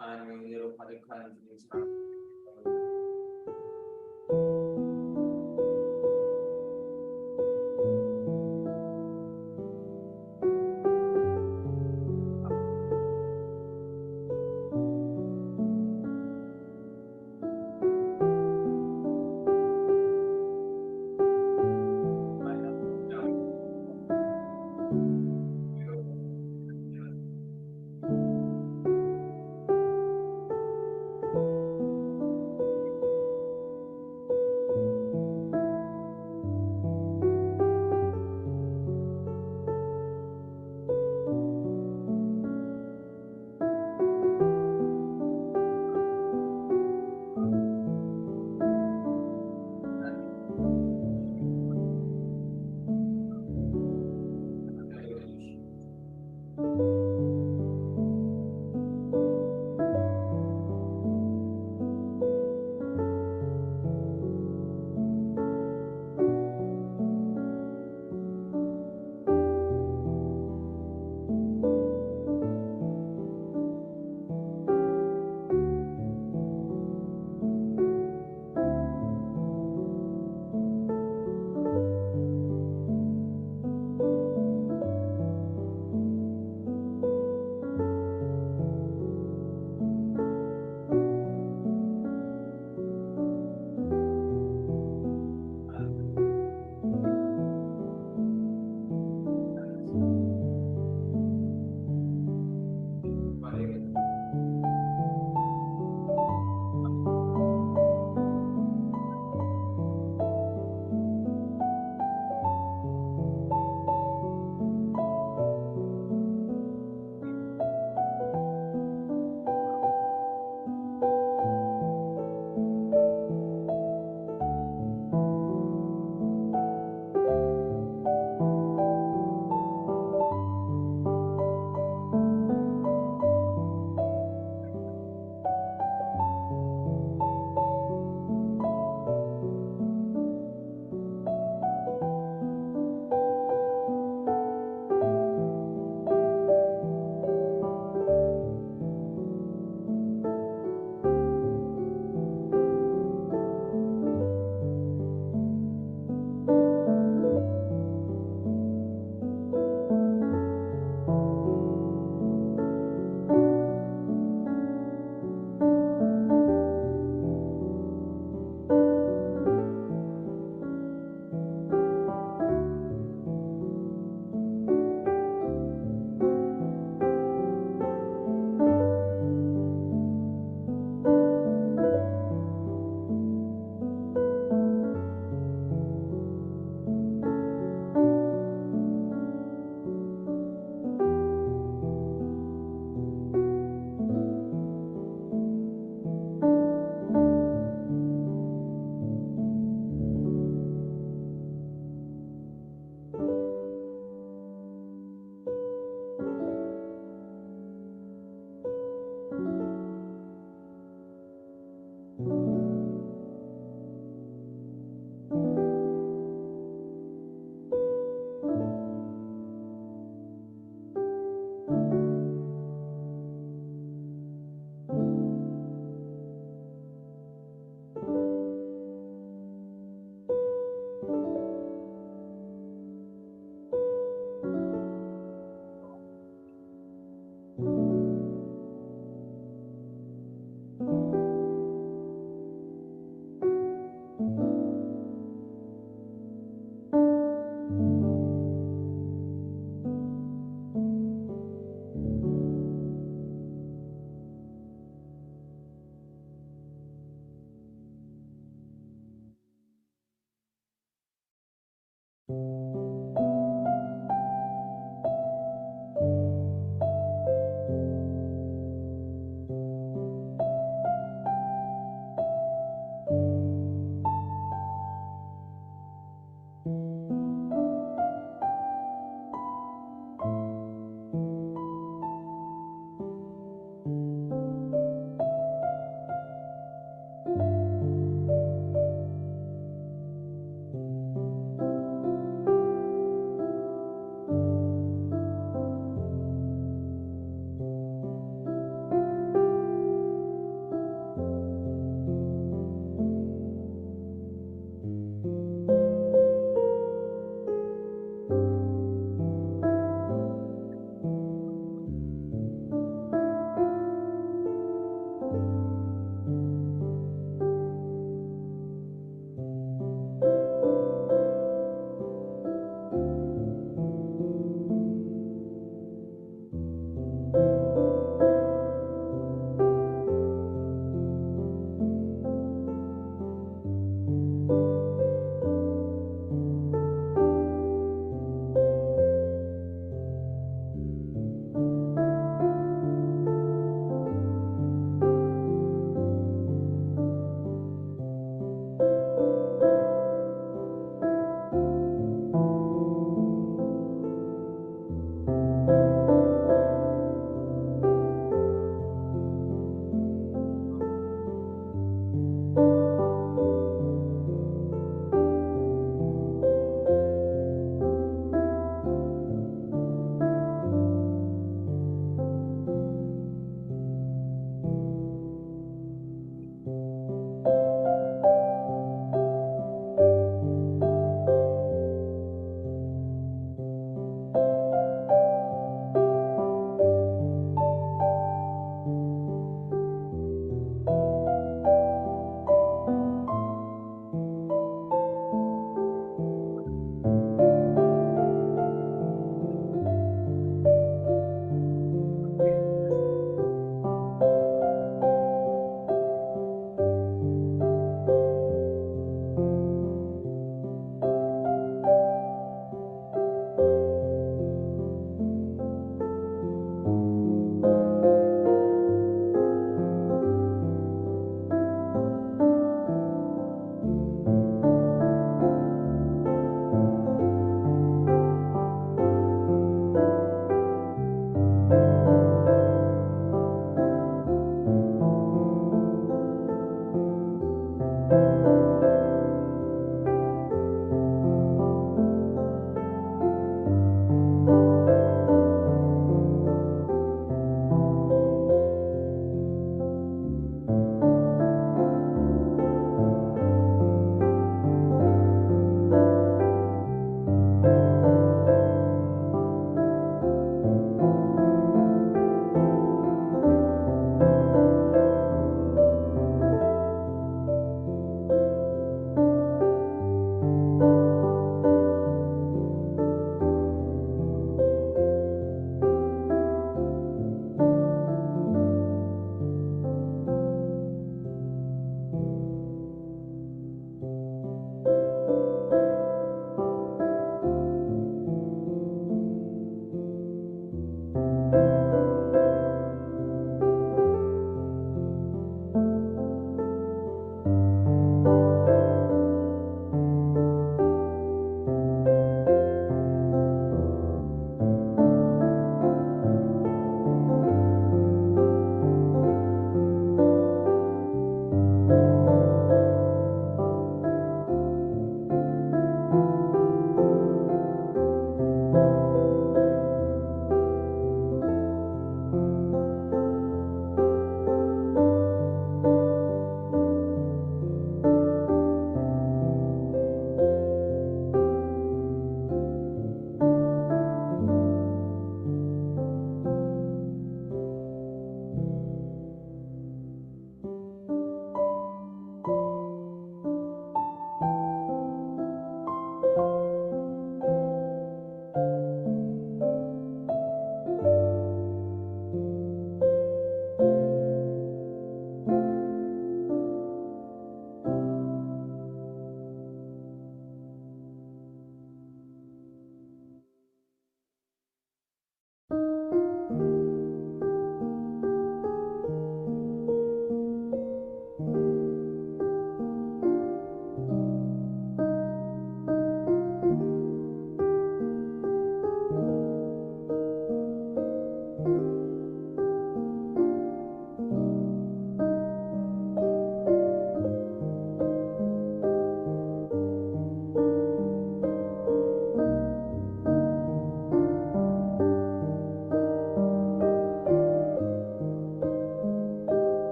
하나님의 은혜로 가득한 주님 사랑.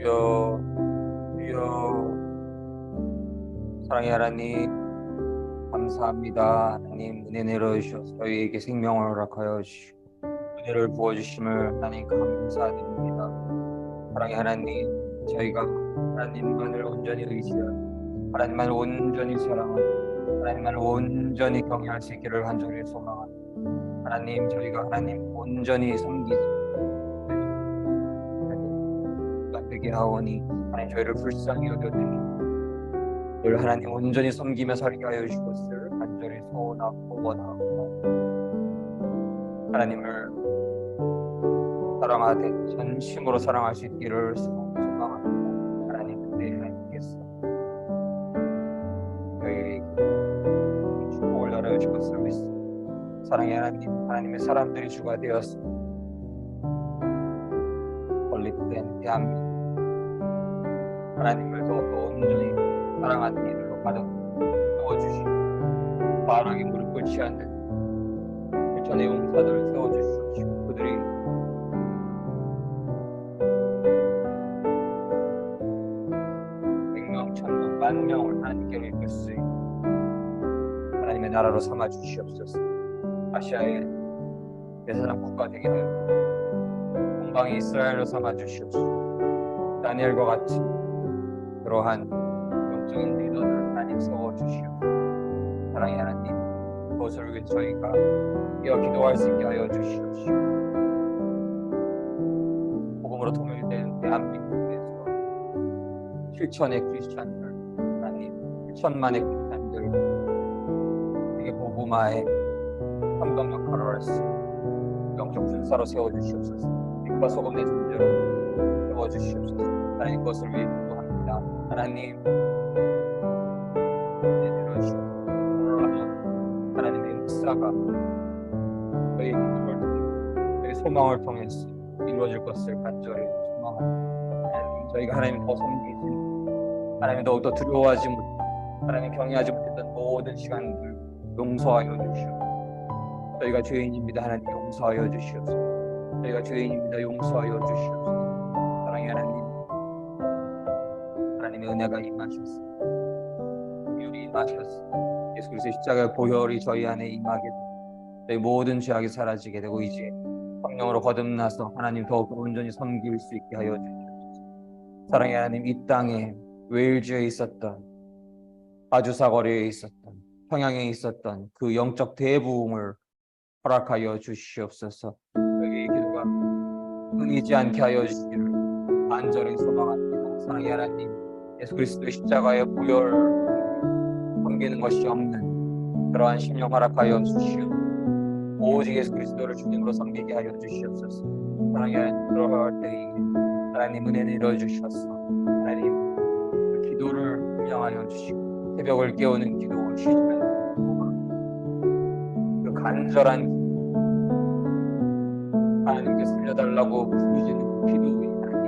주여, 주여. 사랑의 하나님, 감사합니다. 하나님, 은혜 내려주셔서 저희에게 생명을 허락하여 주시고 은혜를 부어주심을 하나님 감사드립니다. 사랑의 하나님, 저희가 하나님만을 온전히 의지하고 하나님만을 온전히 사랑하고 하나님만을 온전히 경외할 수 있기를 간절히 소망합니다. 하나님, 저희가 하나님 온전히 섬기지 하나님 되게 하오니 하나님 저희를 불쌍히 여겨주시고 늘 하나님 온전히 섬기며 살게 하여 주셨을 간절히 소원하고 원하고 하나님을 사랑하되 전심으로 사랑할 수 있기를 소망합니다. 하나님 은혜하겠소. 저희에게 축복을 나눠 주셨을 믿습니다. 사랑의 하나님, 하나님의 사람들이 주가 되었습니다. 건립된 대한민국 하나님을 더욱더 온전히 사랑하는 이들로 가득 세워주시고 바람에 무릎 꿇지 않는 일천의 용사들을 세워주시옵시고 그들이 백명, 천명, 만명을 하나님께로 이끌 수 있는 하나님의 나라로 삼아 주시옵소서. 아시아의 대사장 국가 되게 하여 동방의 이스라엘로 삼아 주시옵소서. 다니엘과 같이 그러한 영적인 리더들을 하나님 세워주시옵소서. 사랑의 하나님, 그것을 위해 저희가 깨어 기도할 수 있게 하여 주시옵시고 복음으로 통일된 대한민국에서 7천의 크리스찬들 하나님 7천만의 크리스찬들 에게 복음화에 감동 역할을 할 수 있는 영적 군사로 세워주시옵소서. 빛과 소금의 존재로 세워주시옵소서. 하나님, 그것을 위해 기도합니다. 하나님, 하나님의 역사가 저희 기도를 통해 저희 소망을 통해서 이루어질 것을 간절히 소망합니다. 하나님, 저희가 하나님 더 섬기지 하나님 더욱더 두려워하지 못하고 하나님 경외하지 못했던 모든 시간들 용서하여 주시옵소서. 저희가 죄인입니다. 하나님 용서하여 주시옵소서. 저희가 죄인입니다. 용서하여 주시옵소서. 사랑의 하나님, 하나님의 은혜가 임하셨습니다. 긍휼이 임하셨습니다. 예수 그리스도의 십자가의 보혈이 저희 안에 임하게 되고 저희 모든 죄악이 사라지게 되고 이제 성령으로 거듭나서 하나님 더욱 온전히 섬길 수 있게 하여 주시옵소서. 사랑의 하나님, 이 땅에 웨일즈에 있었던 아주사거리에 있었던 평양에 있었던 그 영적 대부흥을 허락하여 주시옵소서. 저희의 기도가 끊이지 않게 하여 주시기를 간절히 소망합니다. 사랑의 하나님, 예수 그리스도의 십자가의 보혈 섬기는 것이 없는 그러한 심령 허락하여 주시옵소서. 오직 예수 그리스도를 주님으로 섬기게 하여 주시옵소서. 사랑의 하나님, 그러할 때에 하나님 은혜 내려주셔서 하나님 그 기도를 분양하여 주시고 새벽을 깨우는 기도, 쉬지 않는 기도, 그 간절한 하나님께 살려달라고 부르짖는 기도의 하나님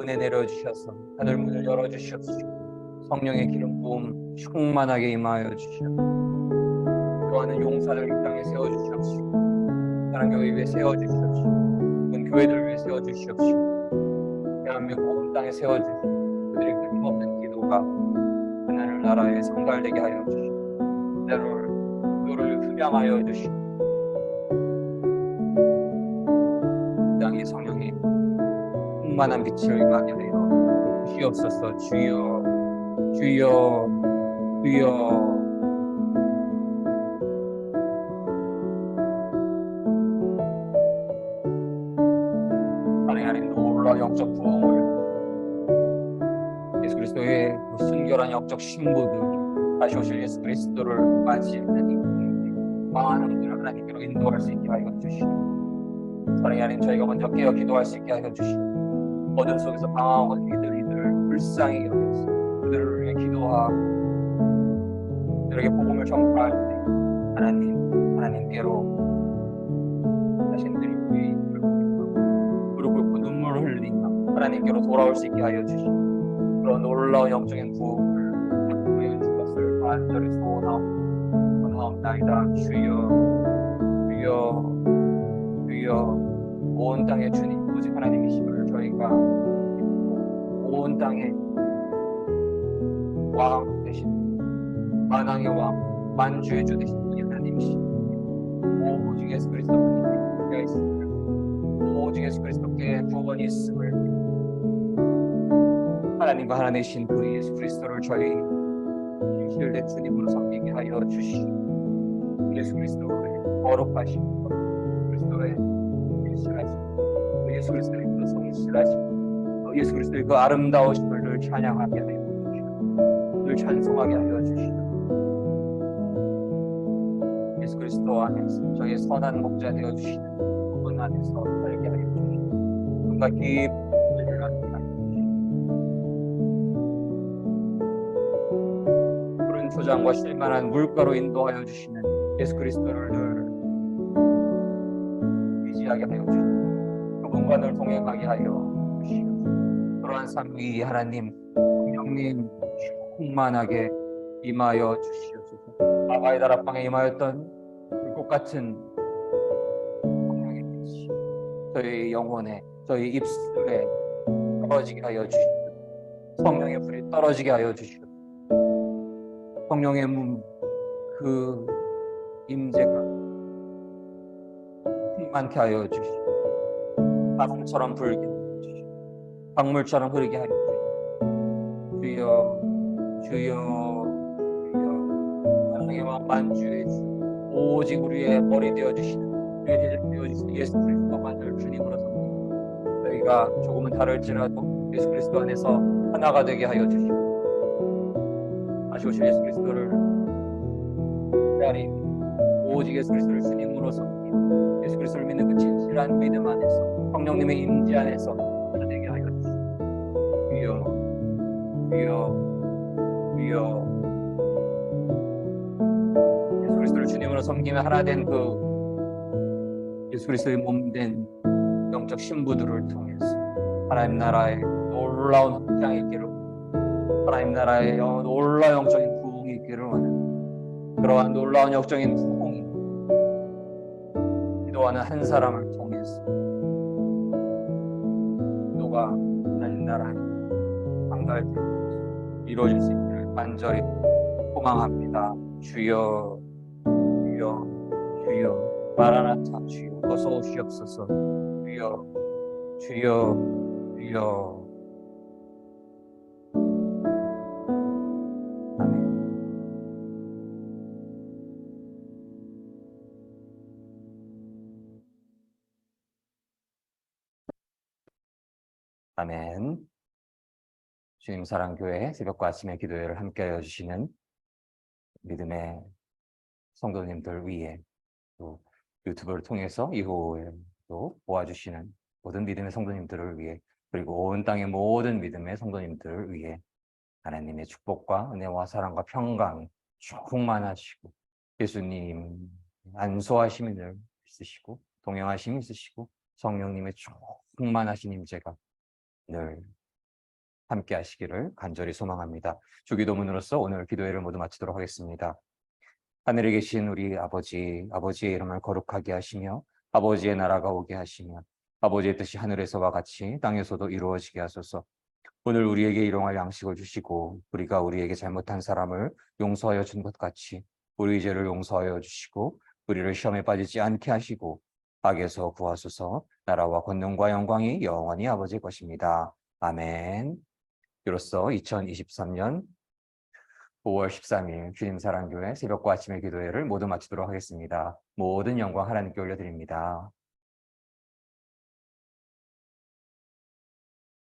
은혜 내려주셔서 하늘문을 열어주시옵시고 성령의 기름 부음 충만하게 임하여 주시옵시고 그러한 용사들 이 땅에 세워주시옵시고 사랑교회 위에 세워주시옵시고 본 교회들 위에 세워주시옵시고 대한민국 온 땅에 세워주시고 그들의 끊임없는 기도가 하나님 나라에 성달되게 하여 주시고 그들을 흠양하여 주시고 땅의 성령의 충만한 빛을 임하게 하여 주시옵소서. 주여, 주여, 주여. 하나님 놀라운 영적 부흥을 예수 그리스도의 그 순결한 영적 신부들 다시 오실 예수 그리스도를 맞이하는 많은 분들을 하나님께로 인도할 수 있게 하여 주시옵소서. 사랑의 하나님, 저희가 먼저 깨어 기도할 수 있게 하여 주시옵소서. 어둠 속에서 방황하고 이들을 불쌍히 여겨서 그들을 위해 기도하고 그들에게 복음을 전파할 때 하나님께로 자신들이 위해 무릎 꿇고 눈물을 흘리며 하나님께로 돌아올 수 있게 하여 주시고 그런 놀라운 영적인 부흥을 하여 줄 것을 간절히 소원하고 원하옵나이다. 주여, 주여, 주여. 온 땅의 주님 오직 하나님이심을 저희가 온 땅에 왕 되신 만왕의 왕 만주의 주 되신 분이 하나님이시니 오직 예수 그리스도께 있음을 오직 예수 그리스도께 구원이 있음을 하나님과 하나 되신 그 예수 그리스도를 저희 신실된 주님으로 섬기게 하여 주시고 예수 그리스도의 거룩하신 그리스도의 일실하시고 예수 그리스도의 그 성실하시고 예수 그리스도의 그 아름다우심을 늘 찬양하게 하여 주시고 늘 찬송하게 하여 주시고 예수 그리스도 안에서 저희의 선한 목자 되어 주시는 그분 안에서 살게 하여 주시고 그분과 깊은 나누게 하여 주시고 푸른 초장과 실만한 물가로 인도하여 주시는 예수 그리스도를 늘 의지하게 하여 주시고 그분과 늘 동행하게 하여 주시고 그러한 삶 위 하나님 성령님 충만하게 임하여 주시옵소서. 아바의 다락방에 임하였던 불꽃 같은 성령의 빛이 저희 영혼에 저희 입술에 떨어지게 하여 주시고 성령의 불이 떨어지게 하여 주시고 성령의 그 임재가 충만케 하여 주시고 바람처럼 불게 하여 주시고 강물처럼 흐르게 하여 주시고 주여 주여 주여 하나님의 왕 만주의 주 오직 우리의 머리 되어주시는 우리의 대적 되어주시는 예수 그리스도만을 주님으로 섬기고 저희가 조금은 다를지라도 예수 그리스도 안에서 하나가 되게 하여 주시고 다시 오실 예수 그리스도를 기다리며 오직 예수 그리스도를 주님으로 섬기고 예수 그리스도를 믿는 그 진실한 믿음 안에서 성령님의 임재 안에서 하나 되게 하여 주시고 주여 주여 주여 예수 그리스도를 주님으로 섬기며 하나 된 그 예수 그리스도의 몸된 영적 신부들을 통해서 하나님 나라의 놀라운 확장이 있기를 하나님 나라의 놀라운 영적인 부흥이 있기를 원하는 그러한 놀라운 영적인 부흥이 기도하는 한 사람을 통해서 기도가 하나님 나라의 방갈대 이루어질 수 있기를 간절히 소망합니다. 주여 주여 주여 마라나타 주여 어서 오시옵소서 주여 주여 주여 아멘. 아멘. 주님 사랑교회 새벽과 아침의 기도회를 함께하여 주시는 믿음의 성도님들 위해 또 유튜브를 통해서 이후에도 도와주시는 모든 믿음의 성도님들을 위해 그리고 온 땅의 모든 믿음의 성도님들을 위해 하나님의 축복과 은혜와 사랑과 평강이 충만하시고 예수님 안수하심이 늘 있으시고 동행하심이 있으시고 성령님의 충만하신 임재가 늘 함께 하시기를 간절히 소망합니다. 주기도문으로서 오늘 기도회를 모두 마치도록 하겠습니다. 하늘에 계신 우리 아버지, 아버지의 이름을 거룩하게 하시며 아버지의 나라가 오게 하시며 아버지의 뜻이 하늘에서와 같이 땅에서도 이루어지게 하소서. 오늘 우리에게 일용할 양식을 주시고 우리가 우리에게 잘못한 사람을 용서하여 준 것 같이 우리 죄를 용서하여 주시고 우리를 시험에 빠지지 않게 하시고 악에서 구하소서. 나라와 권능과 영광이 영원히 아버지의 것입니다. 아멘. 이로써 2023년 5월 13일 주님사랑교회 새벽과 아침의 기도회를 모두 마치도록 하겠습니다. 모든 영광 하나님께 올려드립니다.